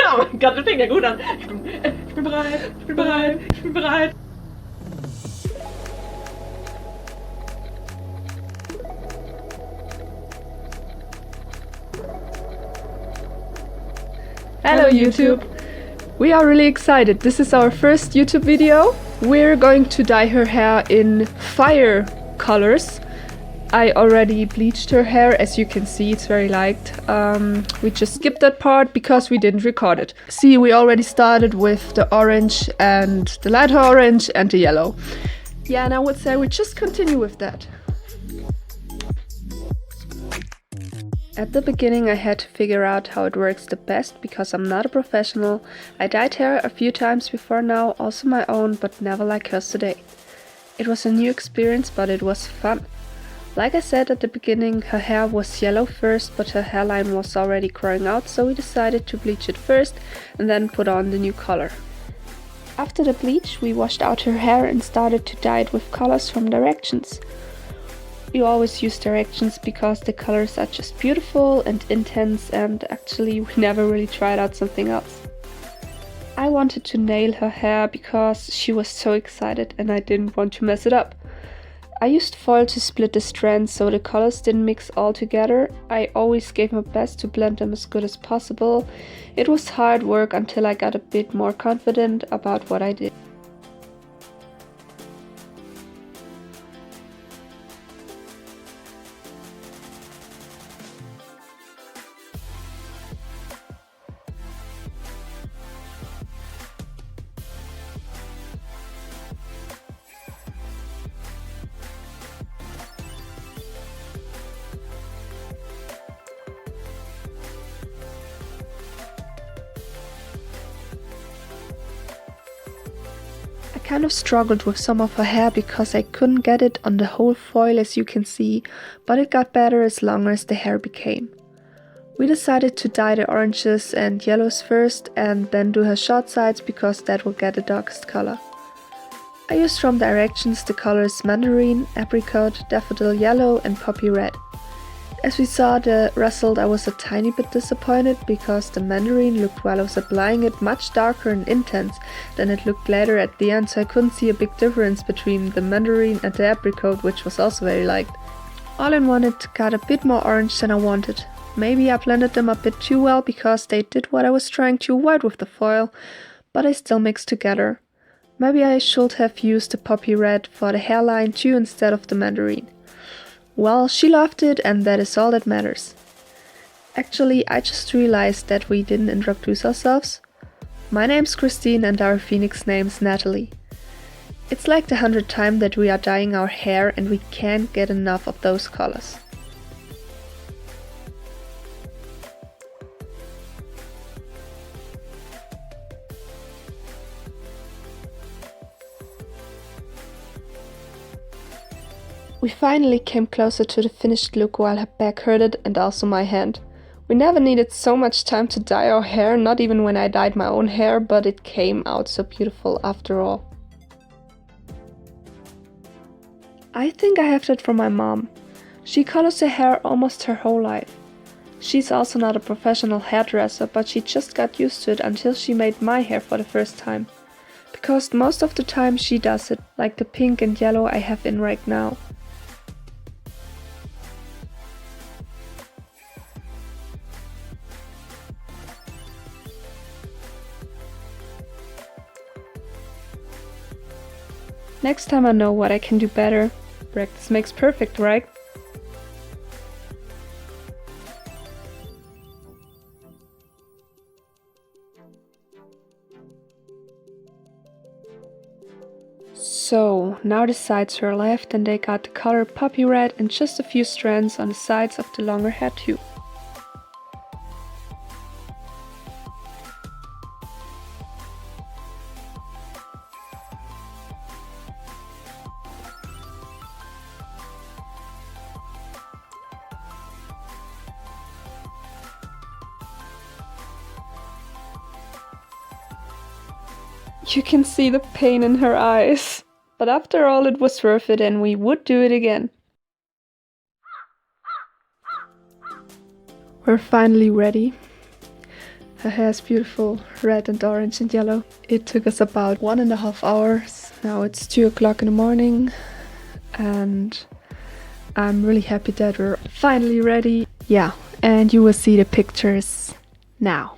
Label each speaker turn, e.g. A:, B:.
A: Oh mein Gott, das fängt ja gut an. Ich bin bereit, ich bin bereit, ich bin bereit.
B: Hello YouTube! We are really excited. This is our first YouTube video. We're going to dye her hair in fire colors. I already bleached her hair, as you can see, it's very light. We just skipped that part because we didn't record it. See, we already started with the orange and the lighter orange and the yellow. Yeah, and I would say we just continue with that. At the beginning I had to figure out how it works the best because I'm not a professional. I dyed hair a few times before now, also my own, but never like hers today. It was a new experience, but it was fun. Like I said at the beginning, her hair was yellow first, but her hairline was already growing out, so we decided to bleach it first and then put on the new color. After the bleach, we washed out her hair and started to dye it with colors from Directions. We always use Directions because the colors are just beautiful and intense, and actually we never really tried out something else. I wanted to nail her hair because she was so excited and I didn't want to mess it up. I used foil to split the strands so the colors didn't mix all together. I always gave my best to blend them as good as possible. It was hard work until I got a bit more confident about what I did. I kind of struggled with some of her hair because I couldn't get it on the whole foil, as you can see, but it got better as longer as the hair became. We decided to dye the oranges and yellows first and then do her short sides because that will get the darkest color. I used from Directions the colors Mandarin, Apricot, Daffodil Yellow and Poppy Red. As we saw the result, I was a tiny bit disappointed because the Mandarin looked while I was applying it much darker and intense than it looked later at the end, so I couldn't see a big difference between the Mandarin and the Apricot, which was also very light. All in one, it got a bit more orange than I wanted. Maybe I blended them a bit too well because they did what I was trying to avoid with the foil, but they still mixed together. Maybe I should have used the Poppy Red for the hairline too instead of the Mandarin. Well, she loved it and that is all that matters. Actually, I just realized that we didn't introduce ourselves. My name's Christine and our Phoenix name's Natalie. It's like the 100th time that we are dyeing our hair and we can't get enough of those colors. We finally came closer to the finished look while her back hurted and also my hand. We never needed so much time to dye our hair, not even when I dyed my own hair, but it came out so beautiful after all. I think I have that from my mom. She colors her hair almost her whole life. She's also not a professional hairdresser, but she just got used to it until she made my hair for the first time. Because most of the time she does it, like the pink and yellow I have in right now. Next time I know what I can do better. Practice makes perfect, right? So, now the sides were left and they got the color Poppy Red and just a few strands on the sides of the longer hair too. You can see the pain in her eyes. But after all, it was worth it and we would do it again. We're finally ready. Her hair is beautiful, red and orange and yellow. It took us about 1.5 hours. Now it's 2 o'clock in the morning and I'm really happy that we're finally ready. Yeah, and you will see the pictures now.